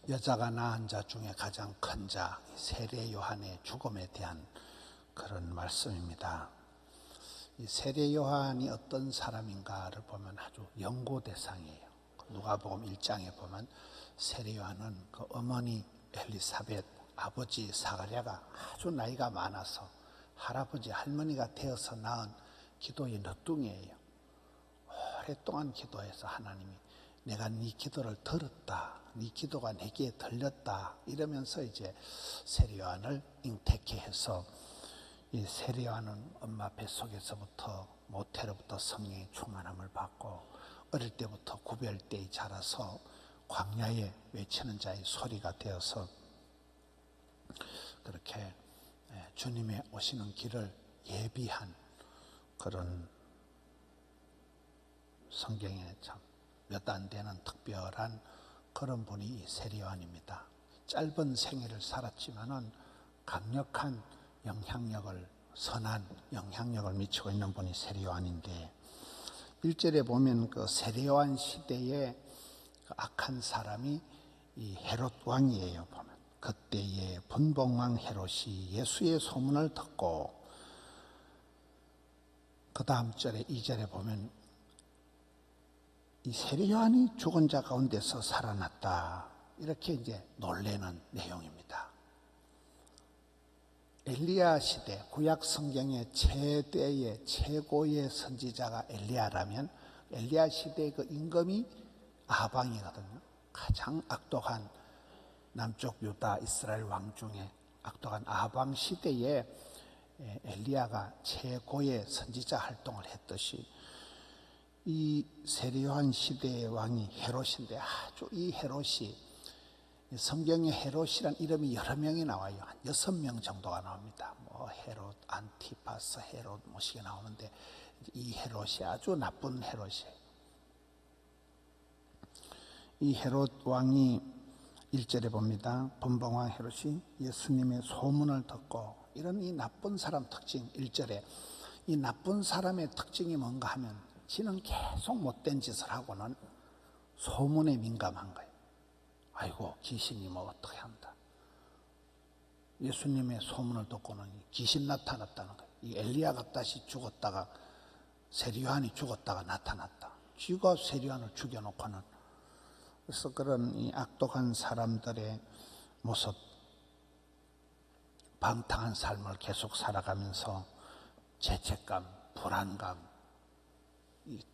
여자가 낳은 자 중에 가장 큰 자, 세례 요한의 죽음에 대한 그런 말씀입니다. 이 세례 요한이 어떤 사람인가를 보면 아주 연고 대상이에요. 누가복음 1장에 보면 세례 요한은 그 어머니 엘리사벳, 아버지 사가랴가 아주 나이가 많아서 할아버지 할머니가 되어서 낳은 기도의 너뚱이에요. 오랫동안 기도해서 하나님이 내가 네 기도를 들었다, 네 기도가 내게 들렸다 이러면서 이제 세례 요한을 잉태케 해서, 이 세례 요한은 엄마 뱃속에서부터 모태로부터 성령의 충만함을 받고 어릴 때부터 구별되이 자라서 광야에 외치는 자의 소리가 되어서 그렇게 주님의 오시는 길을 예비한 그런 성경에 참 몇 안 되는 특별한 그런 분이 세례 요한입니다. 짧은 생애를 살았지만은 강력한 영향력을, 선한 영향력을 미치고 있는 분이 세례 요한인데, 1절에 보면 그 세례 요한 시대에 그 악한 사람이 이 헤롯 왕이에요. 보면 그때에 분봉왕 헤롯이 예수의 소문을 듣고, 그 다음 절에 2절에 보면 이 세례 요한이 죽은 자 가운데서 살아났다, 이렇게 이제 놀라는 내용입니다. 엘리야 시대, 구약 성경의 최대의 최고의 선지자가 엘리야라면 엘리야 시대의 그 임금이 아방이거든요. 가장 악독한 남쪽 유다 이스라엘 왕 중에 악독한 아방 시대에 엘리야가 최고의 선지자 활동을 했듯이, 이 세례 요한 시대의 왕이 헤롯인데, 아주 이 헤롯이, 성경에 헤롯이란 이름이 여러 명이 나와요. 한 6명 정도가 나옵니다. 뭐 헤롯, 안티파스, 헤롯 뭐시게 나오는데, 이 헤롯이 아주 나쁜 헤롯이에요. 이 헤롯 왕이 1절에 봅니다. 분봉왕 헤롯이 예수님의 소문을 듣고, 이런 이 나쁜 사람 특징, 1절에 이 나쁜 사람의 특징이 뭔가 하면 지는 계속 못된 짓을 하고는 소문에 민감한 거예요. 아이고 귀신이 뭐 어떻게 한다. 예수님의 소문을 듣고는 귀신 나타났다는 거예요. 이 엘리야가 다시 죽었다가 세례 요한이 죽었다가 나타났다. 쥐가 세례 요한을 죽여놓고는. 그래서 그런 이 악독한 사람들의 모습, 방탕한 삶을 계속 살아가면서 죄책감, 불안감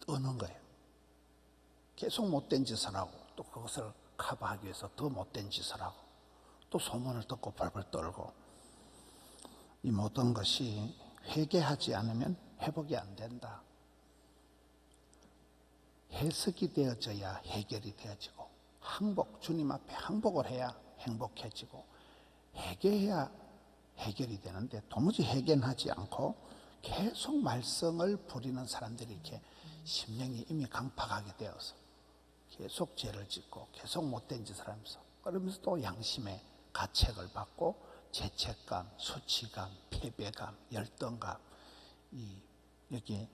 떠는 거예요. 계속 못된 짓을 하고, 또 그것을 커버하기 위해서 더 못된 짓을 하고, 또 소문을 듣고 벌벌 떨고, 이 모든 것이 회개하지 않으면 회복이 안 된다. 해석이 되어져야 해결이 되어지고, 항복, 주님 앞에 항복을 해야 행복해지고, 회개해야 해결이 되는데, 도무지 회개하지 않고 계속 말썽을 부리는 사람들이 이렇게 심령이 이미 강팍하게 되어서 계속 죄를 짓고 계속 못된 짓을 하면서, 그러면서 또 양심의 가책을 받고 죄책감, 수치감, 패배감, 열등감, 여기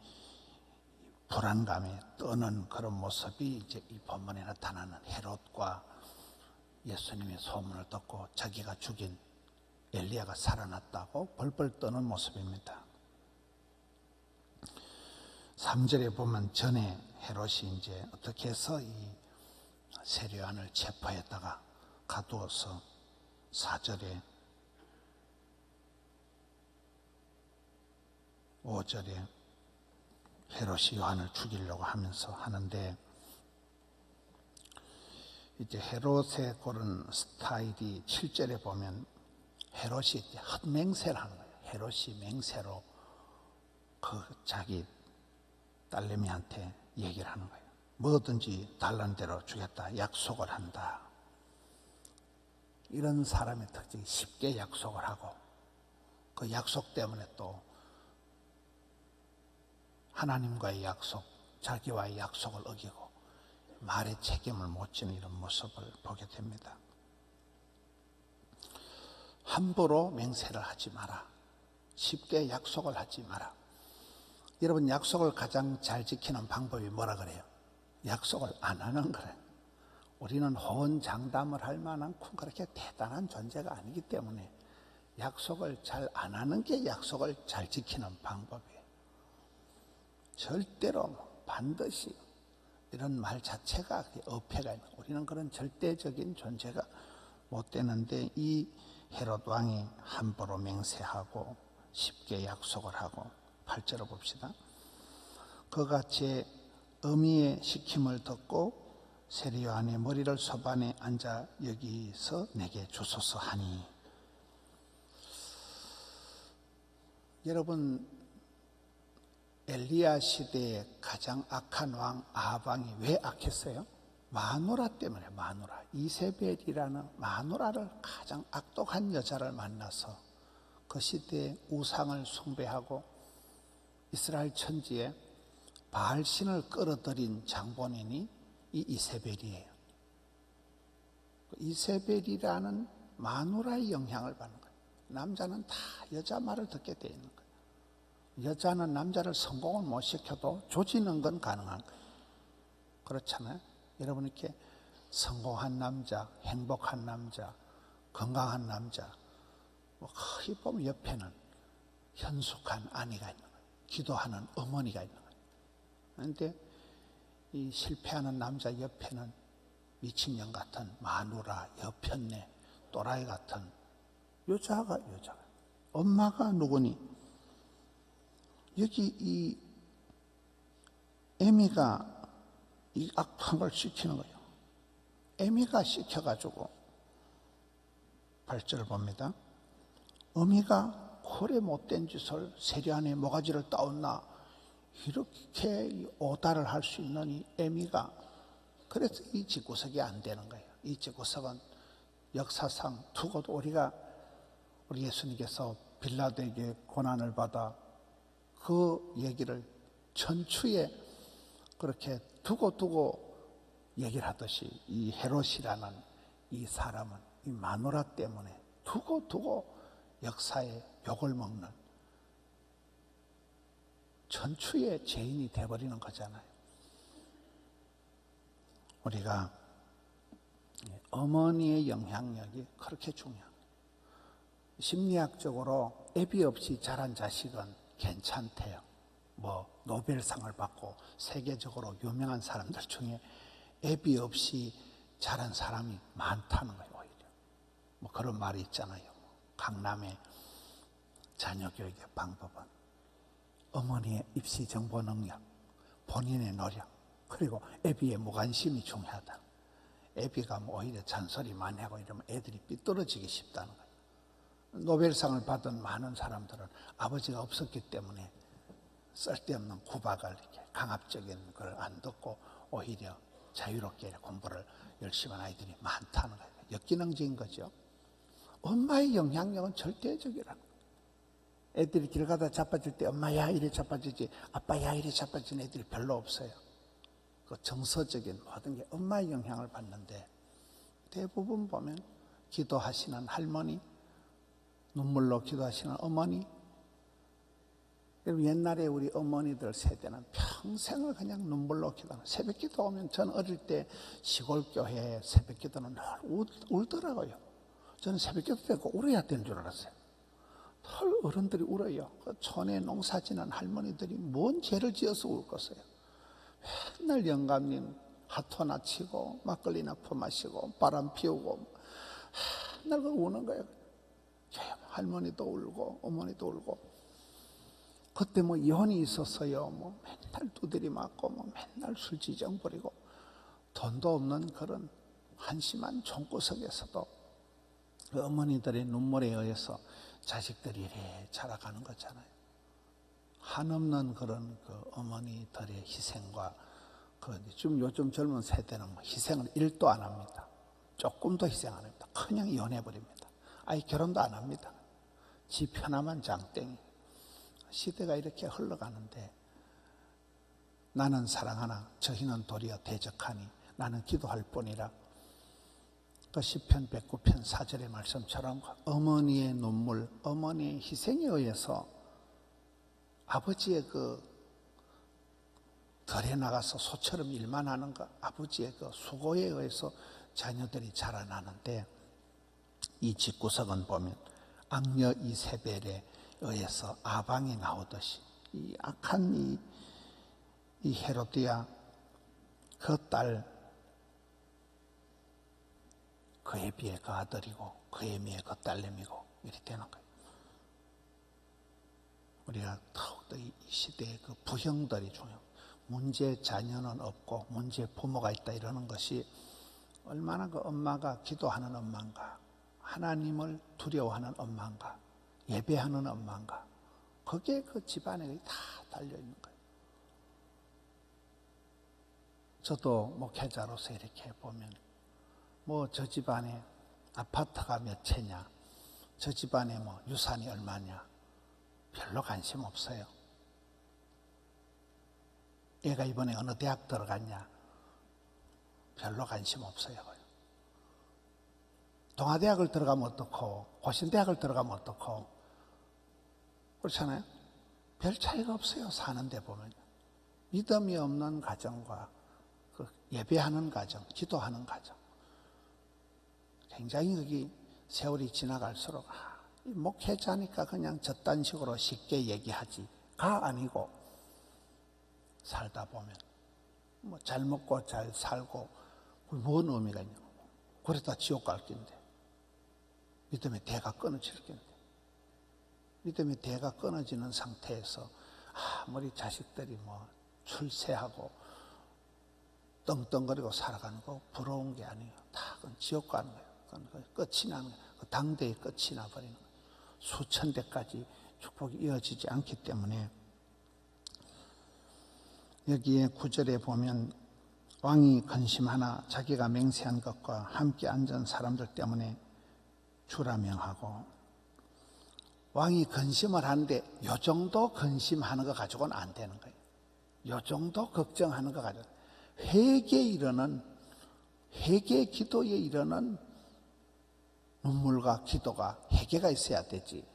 불안감에 떠는 그런 모습이 이제 이 본문에 나타나는 헤롯과 예수님의 소문을 듣고 자기가 죽인 엘리야가 살아났다고 벌벌 떠는 모습입니다. 3절에 보면 전에 헤롯이 이제 어떻게 해서 이 세례 요한을 체포했다가 가두어서 4절에 5절에 헤롯이 요한을 죽이려고 하면서 하는데, 이제 헤롯의 그런 스타일이 7절에 보면 헤롯이 이제 헛맹세를 하는 거예요. 헤롯이 맹세로 그 자기 딸내미한테 얘기를 하는 거예요. 뭐든지 달란 대로 주겠다, 약속을 한다. 이런 사람의 특징이 쉽게 약속을 하고, 그 약속 때문에 또 하나님과의 약속, 자기와의 약속을 어기고 말에 책임을 못 지는 이런 모습을 보게 됩니다. 함부로 맹세를 하지 마라. 쉽게 약속을 하지 마라. 여러분, 약속을 가장 잘 지키는 방법이 뭐라 그래요? 약속을 안 하는 거예요. 우리는 호언장담을 할 만한 그렇게 대단한 존재가 아니기 때문에 약속을 잘 안 하는 게 약속을 잘 지키는 방법이에요. 절대로 반드시 이런 말 자체가 어폐가 있는, 우리는 그런 절대적인 존재가 못 되는데, 이 헤롯 왕이 함부로 맹세하고 쉽게 약속을 하고, 8절을 봅시다. 그가 제 어미의 시킴을 듣고 세례 요한의 머리를 소반에 앉아 여기서 내게 주소서 하니. 여러분, 엘리야 시대에 가장 악한 왕 아합 왕이 왜 악했어요? 마누라 때문에. 마누라, 이세벨이라는 마누라를, 가장 악독한 여자를 만나서 그 시대에 우상을 숭배하고 이스라엘 천지에 바알신을 끌어들인 장본인이 이 이세벨이에요. 이세벨이라는 마누라의 영향을 받는 거예요. 남자는 다 여자 말을 듣게 되어 있는 거예요. 여자는 남자를 성공을 못 시켜도 조지는 건 가능한 거예요. 그렇잖아요. 여러분, 이렇게 성공한 남자, 행복한 남자, 건강한 남자, 거의 보면 옆에는 현숙한 아내가 있는 거예요. 기도하는 어머니가 있는 거예요. 그런데 이 실패하는 남자 옆에는 미친년 같은 마누라, 여편네, 또라이 같은 여자가. 엄마가 누구니? 여기 이 에미가 이 악한 걸 시키는 거예요. 에미가 시켜가지고 8절을 봅니다. 어미가 그래 못된 짓을 세례 안에 모가지를 따온나, 이렇게 오달을 할 수 있는 이 에미가, 그래서 이 집구석이 안 되는 거예요. 이 집구석은 역사상 두고도 우리 예수님께서 빌라도에게 고난을 받아 그 얘기를 천추에 그렇게 두고 얘기를 하듯이, 이 헤롯이라는 이 사람은 이 마누라 때문에 두고 역사에 욕을 먹는 천추의 죄인이 되어버리는 거잖아요. 우리가 어머니의 영향력이 그렇게 중요합니다. 심리학적으로 애비 없이 자란 자식은 괜찮대요. 노벨상을 받고 세계적으로 유명한 사람들 중에 애비 없이 자란 사람이 많다는 거예요. 오히려 그런 말이 있잖아요. 강남의 자녀 교육의 방법은 어머니의 입시 정보 능력, 본인의 노력, 그리고 애비의 무관심이 중요하다. 애비가 오히려 잔소리 많이 하고 이러면 애들이 삐뚤어지기 쉽다는 거예요. 노벨상을 받은 많은 사람들은 아버지가 없었기 때문에 쓸데없는 구박을, 이렇게 강압적인 걸 안 듣고 오히려 자유롭게 공부를 열심히 한 아이들이 많다는 거예요. 역기능적인 거죠. 엄마의 영향력은 절대적이라는 거예요. 애들이 길 가다 자빠질 때 엄마야 이래 자빠지지, 아빠야 이래 자빠지는 애들이 별로 없어요. 그 정서적인 모든 게 엄마의 영향을 받는데, 대부분 보면 기도하시는 할머니, 눈물로 기도하시는 어머니, 옛날에 우리 어머니들 세대는 평생을 그냥 눈물로 기도하는, 새벽기도 오면, 저는 어릴 때 시골교회 새벽기도는 늘 울더라고요. 저는 새벽기도 때고 울어야 되는 줄 알았어요. 늘 어른들이 울어요. 그 촌에 농사지는 할머니들이 뭔 죄를 지어서 울겠어요. 맨날 영감님 핫토나 치고 막걸리나 퍼마시고 바람 피우고 맨날 우는 거예요. 할머니도 울고 어머니도 울고. 그때 이혼이 있었어요. 맨날 두드리 맞고 맨날 술지정 부리고 돈도 없는 그런 한심한 종구석에서도 그 어머니들의 눈물에 의해서 자식들이 이래 자라가는 거잖아요. 한없는 그런 그 어머니들의 희생과 지금 요즘 젊은 세대는 희생을 1도 안 합니다. 조금도 희생 안 합니다. 그냥 이혼해버립니다. 아예 결혼도 안 합니다. 지 편함한 장땡이. 시대가 이렇게 흘러가는데, 나는 사랑하나 저희는 도리어 대적하니 나는 기도할 뿐이라. 그 시편 109편 4절의 말씀처럼 어머니의 눈물, 어머니의 희생에 의해서 아버지의 그 덜에 나가서 소처럼 일만 하는 거, 아버지의 그 수고에 의해서 자녀들이 자라나는데, 이 집구석은 보면 악녀 이세벨에 의해서 아방이 나오듯이 이 악한 이 헤로디아 그 딸, 그에 비해 그 아들이고 그에 비해 그 딸내미고 이렇게 되는 거예요. 우리가 더욱더 이 시대의 그 부형들이 중요해요. 문제 자녀는 없고 문제 부모가 있다 이러는 것이 얼마나 그 엄마가 기도하는 엄마인가, 하나님을 두려워하는 엄마인가, 예배하는 엄마인가, 그게 그 집안에 다 달려있는 거예요. 저도 목회자로서 이렇게 보면 뭐 저 집안에 아파트가 몇 채냐, 저 집안에 뭐 유산이 얼마냐 별로 관심 없어요. 얘가 이번에 어느 대학 들어갔냐 별로 관심 없어요. 동아대학을 들어가면 어떻고 고신대학을 들어가면 어떻고 그렇잖아요. 별 차이가 없어요. 사는데 보면 믿음이 없는 가정과 그 예배하는 가정, 기도하는 가정, 굉장히 여기 세월이 지나갈수록 목회자니까 그냥 저딴 식으로 쉽게 얘기하지가 아니고, 살다 보면 뭐 잘 먹고 잘 살고 뭔 의미가 있냐고. 그러다 지옥 갈 긴데, 믿음의 대가 끊어질 긴데, 믿음의 대가 끊어지는 상태에서 아무리 자식들이 뭐 출세하고 떵떵거리고 살아가는 거 부러운 게 아니에요. 다 그건 지옥 가는 거예요. 그건 끝이 나는 거예요. 그 당대의 끝이 나버리는 거예요. 수천 대까지 축복이 이어지지 않기 때문에. 여기에 9절에 보면 왕이 근심하나 자기가 맹세한 것과 함께 앉은 사람들 때문에 주라 명하고, 왕이 근심을 하는데 요 정도 근심하는 거 가지고는 안 되는 거예요. 요 정도 걱정하는 거 가지고 회개에 이르는, 회개 기도에 이르는 눈물과 기도가, 회개가 있어야 되지.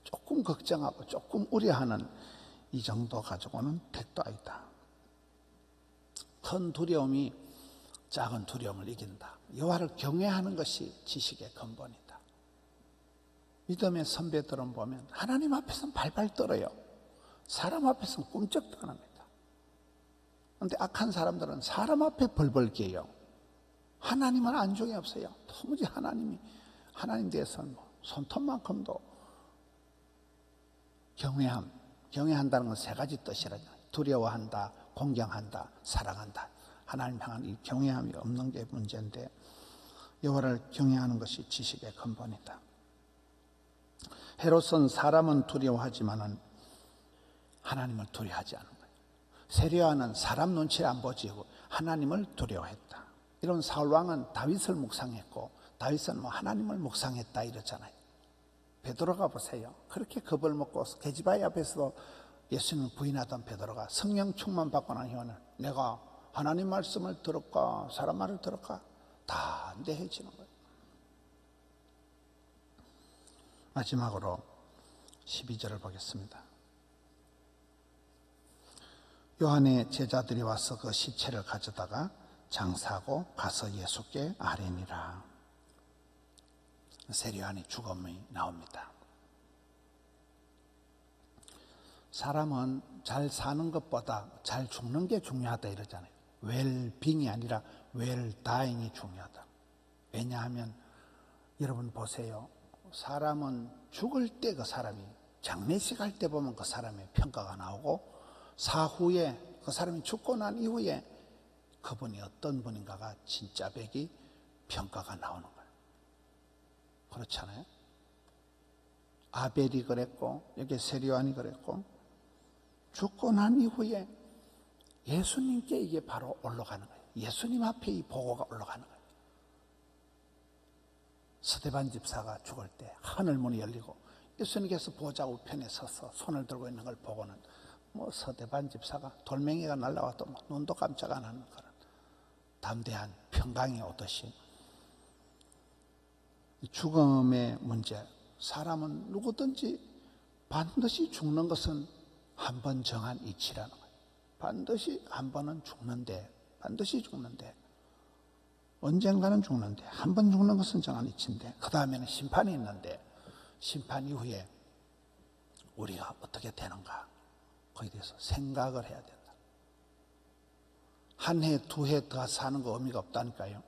조금 걱정하고 조금 우려하는 이 정도 가지고는 택도 아니다. 큰 두려움이 작은 두려움을 이긴다. 여호와를 경외하는 것이 지식의 근본이다. 믿음의 선배들은 보면 하나님 앞에서는 발발 떨어요. 사람 앞에서는 꿈쩍도 안 합니다. 그런데 악한 사람들은 사람 앞에 벌벌 개요. 하나님은 안중에 없어요. 도무지 하나님 대해서는 뭐 손톱만큼도 경외한다는 건 세 가지 뜻이라요. 두려워한다, 공경한다, 사랑한다. 하나님 향한 이 경외함이 없는 게 문제인데, 여호와를 경외하는 것이 지식의 근본이다. 헤롯은 사람은 두려워하지만은 하나님을 두려워하지 않은 거예요. 세례요한은 사람 눈치를 안 보지고 하나님을 두려워했다. 이런 사울 왕은 다윗을 묵상했고, 다윗은 뭐 하나님을 묵상했다 이러잖아요. 베드로가 보세요. 그렇게 겁을 먹고 계집아이 앞에서도 예수님을 부인하던 베드로가 성령 충만 받고 난 이후에는 내가 하나님 말씀을 들을까 사람 말을 들을까 다 안대해지는 거예요. 마지막으로 12절을 보겠습니다. 요한의 제자들이 와서 그 시체를 가져다가 장사하고 가서 예수께 아뢰니라. 세례요한의 죽음이 나옵니다. 사람은 잘 사는 것보다 잘 죽는 게 중요하다 이러잖아요. 웰빙이 아니라 웰다잉이 중요하다. 왜냐하면 여러분 보세요. 사람은 죽을 때 그 사람이, 장례식 할 때 보면 그 사람의 평가가 나오고, 사후에 그 사람이 죽고 난 이후에 그분이 어떤 분인가가 진짜 백이 평가가 나오는 거예요. 그렇잖아요. 아벨이 그랬고 여기 세례요한이 그랬고, 죽고 난 이후에 예수님께 이게 바로 올라가는 거예요. 예수님 앞에 이 보고가 올라가는 거예요. 스데반 집사가 죽을 때 하늘 문이 열리고 예수님께서 보좌 우편에 서서 손을 들고 있는 걸 보고는 뭐 스데반 집사가 돌멩이가 날라와도 뭐 눈도 깜짝 안 하는 그런 담대한 평강이 오듯이, 죽음의 문제, 사람은 누구든지 반드시 죽는 것은 한 번 정한 이치라는 거예요. 반드시 한 번은 죽는데, 반드시 죽는데, 언젠가는 죽는데, 한 번 죽는 것은 정한 이치인데, 그 다음에는 심판이 있는데, 심판 이후에 우리가 어떻게 되는가, 거기에 대해서 생각을 해야 된다. 한 해, 두 해 더 사는 거 의미가 없다니까요.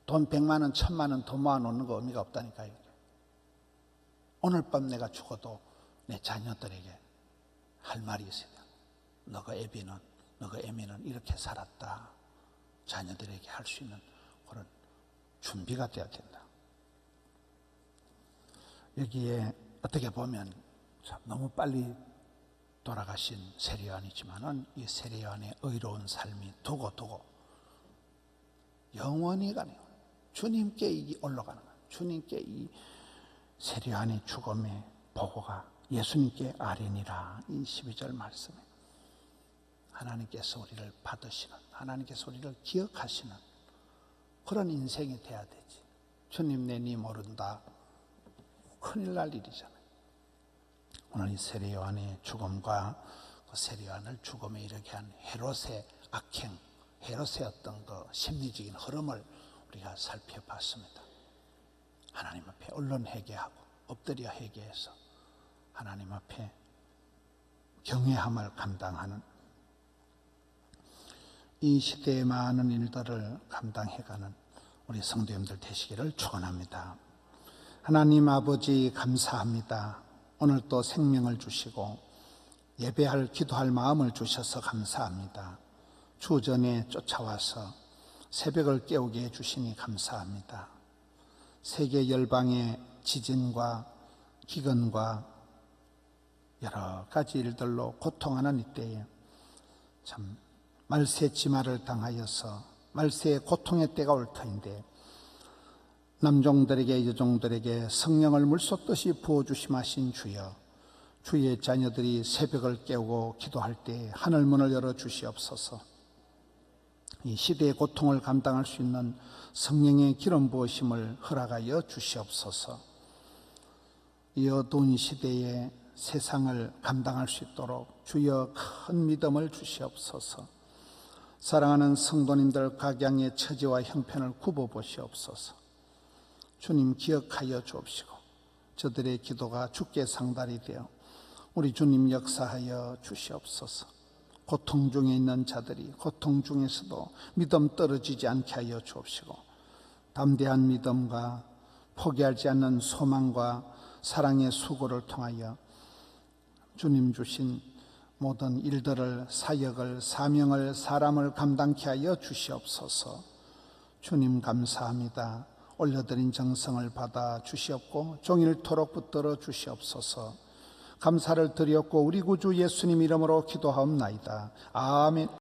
돈 100만 원, 1000만 원 더 모아놓는 거 의미가 없다니까요. 오늘 밤 내가 죽어도 내 자녀들에게 할 말이 있어야 돼. 너가 애비는, 너가 애미는 이렇게 살았다. 자녀들에게 할 수 있는 그런 준비가 돼야 된다. 여기에 어떻게 보면 참 너무 빨리 돌아가신 세례요한이지만은 이 세례요한의 의로운 삶이 두고두고 영원히 가네요. 주님께 올라가는 거예요. 주님께 이 세례요한의 죽음의 보고가 예수님께 아뢰니라. 이 12절 말씀에 하나님께서 우리를 받으시는, 하나님께서 우리를 기억하시는 그런 인생이 돼야 되지. 주님 내니 모른다, 큰일 날 일이잖아요. 오늘 이 세례요한의 죽음과 그 세례요한을 죽음에 이르게 한 헤롯의 악행, 헤롯의 어떤 그 심리적인 흐름을 우리가 살펴봤습니다. 하나님 앞에 얼른 회개하고 엎드려 회개해서 하나님 앞에 경외함을 감당하는 이 시대의 많은 일들을 감당해가는 우리 성도님들 되시기를 축원합니다. 하나님 아버지 감사합니다. 오늘 또 생명을 주시고 예배할 기도할 마음을 주셔서 감사합니다. 주전에 쫓아와서 새벽을 깨우게 해주시니 감사합니다. 세계 열방의 지진과 기근과 여러 가지 일들로 고통하는 이때에 참 말세 지마를 당하여서 말세의 고통의 때가 올 터인데 남종들에게 여종들에게 성령을 물쏟듯이 부어주심하신 주여, 주의 자녀들이 새벽을 깨우고 기도할 때 하늘문을 열어주시옵소서. 이 시대의 고통을 감당할 수 있는 성령의 기름 부으심을 허락하여 주시옵소서. 이 어두운 시대에 세상을 감당할 수 있도록 주여 큰 믿음을 주시옵소서. 사랑하는 성도님들 각양의 처지와 형편을 굽어보시옵소서. 주님 기억하여 주옵시고 저들의 기도가 주께 상달이 되어 우리 주님 역사하여 주시옵소서. 고통 중에 있는 자들이 고통 중에서도 믿음 떨어지지 않게 하여 주옵시고 담대한 믿음과 포기하지 않는 소망과 사랑의 수고를 통하여 주님 주신 모든 일들을, 사역을, 사명을, 사람을 감당케 하여 주시옵소서. 주님 감사합니다. 올려드린 정성을 받아 주시옵고 종일토록 붙들어 주시옵소서. 감사를 드렸고 우리 구주 예수님 이름으로 기도하옵나이다. 아멘.